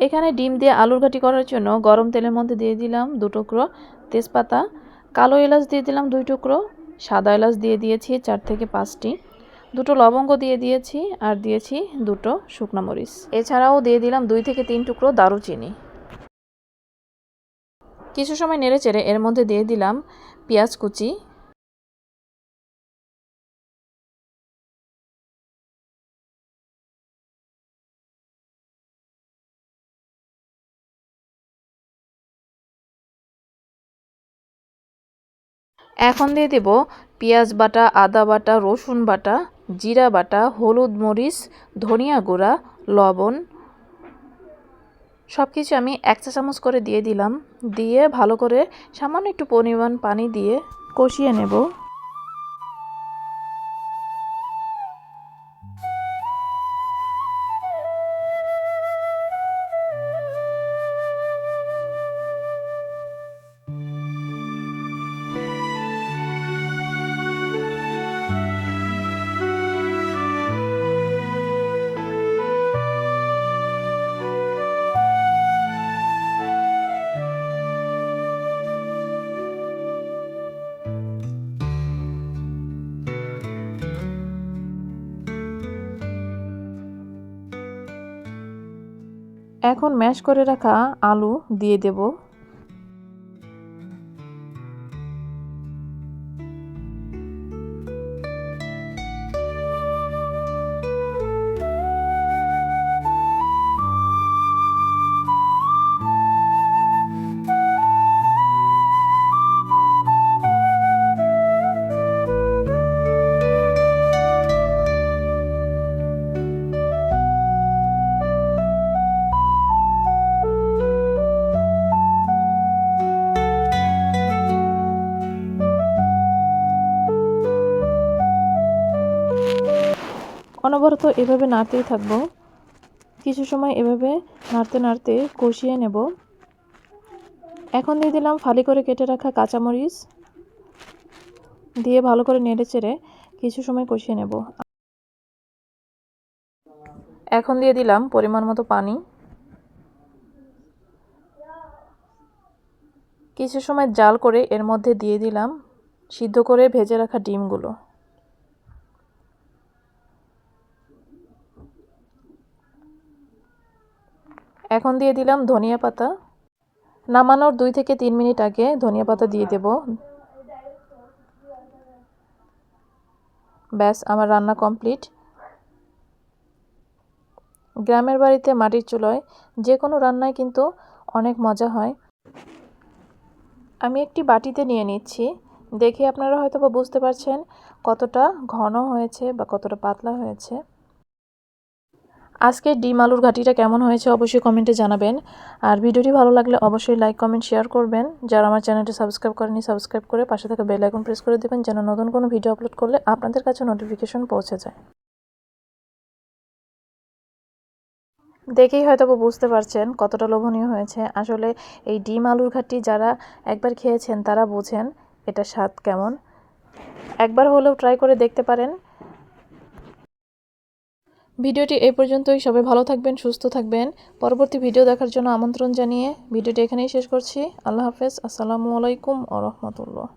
এখানে ডিম দিয়ে আলুর ঘাটি করার জন্য গরম তেলের মধ্যে দিয়ে দিলাম 2 টুকরো তেজপাতা, কালো এলাচ দিয়ে দিলাম 2 টুকরো, সাদা এলাচ দিয়ে দিয়েছি 4 থেকে 5টি, 2টো লবঙ্গ দিয়ে দিয়েছি আর দিয়েছি 2টো শুকনো মরিচ। এছাড়াও দিয়ে দিলাম 2 থেকে 3 টুকরো দারুচিনি। কিছু সময় নেড়েচেড়ে এর মধ্যে দিয়ে দিলাম পেঁয়াজ কুচি। এখন দিয়ে দেব পেঁয়াজ বাটা, আদা বাটা, রসুন বাটা, জিরা বাটা, হলুদ, মরিচ, ধনিয়া গুঁড়া, লবণ সব কিছু আমি 1 চা চামচ করে দিয়ে দিলাম। দিয়ে ভালো করে সামান্য একটু পরিমাণ পানি দিয়ে কষিয়ে নেব। এখন ম্যাশ করে রাখা আলু দিয়ে দেব। অনবরত এভাবে নাড়তেই থাকবো। কিছু সময় এভাবে নাড়তে নাড়তে কষিয়ে নেব। এখন দিয়ে দিলাম ফালি করে কেটে রাখা কাঁচামরিচ, দিয়ে ভালো করে নেড়েচেড়ে কিছু সময় কষিয়ে নেব। এখন দিয়ে দিলাম পরিমাণ মতো পানি। কিছু সময় জাল করে এর মধ্যে দিয়ে দিলাম সিদ্ধ করে ভেজে রাখা ডিমগুলো। এখন দিয়ে দিলাম ধনিয়া পাতা। নামানোর 2 থেকে 3 মিনিট আগে ধনিয়া পাতা দিয়ে দেব। ব্যাস, আমার রান্না কমপ্লিট। গ্রামের বাড়িতে মাটির চুলায় যে কোনো রান্নাই কিন্তু অনেক মজা হয়। আমি একটি বাটিতে নিয়ে নিচ্ছি। দেখে আপনারা হয়তো বা বুঝতে পারছেন কতটা ঘন হয়েছে বা কতটা পাতলা হয়েছে। আজকে ডিম আলুর ঘাটিটা কেমন হয়েছে অবশ্যই কমেন্টে জানাবেন। আর ভিডিওটি ভালো লাগলে অবশ্যই লাইক, কমেন্ট, শেয়ার করবেন। যারা আমার চ্যানেলটি সাবস্ক্রাইব করেনি সাবস্ক্রাইব করে পাশে থাকা বেল আইকন প্রেস করে দেবেন যেন নতুন কোনো ভিডিও আপলোড করলে আপনাদের কাছে নোটিফিকেশন পৌঁছে যায়। দেখেই হয়তো বুঝতে পারছেন কতটা লোভনীয় হয়েছে। আসলে এই ডিম আলুর ঘাটি যারা একবার খেয়েছেন তারা বোঝেন এটা স্বাদ কেমন। একবার হলেও ট্রাই করে দেখতে পারেন। ভিডিওটি এই পর্যন্তই। সবাই ভালো থাকবেন, সুস্থ থাকবেন। পরবর্তী ভিডিও দেখার জন্য আমন্ত্রণ জানিয়ে ভিডিওটি এখানেই শেষ করছি। আল্লাহ হাফেজ। আসসালামু আলাইকুম ওয়া রাহমাতুল্লাহ।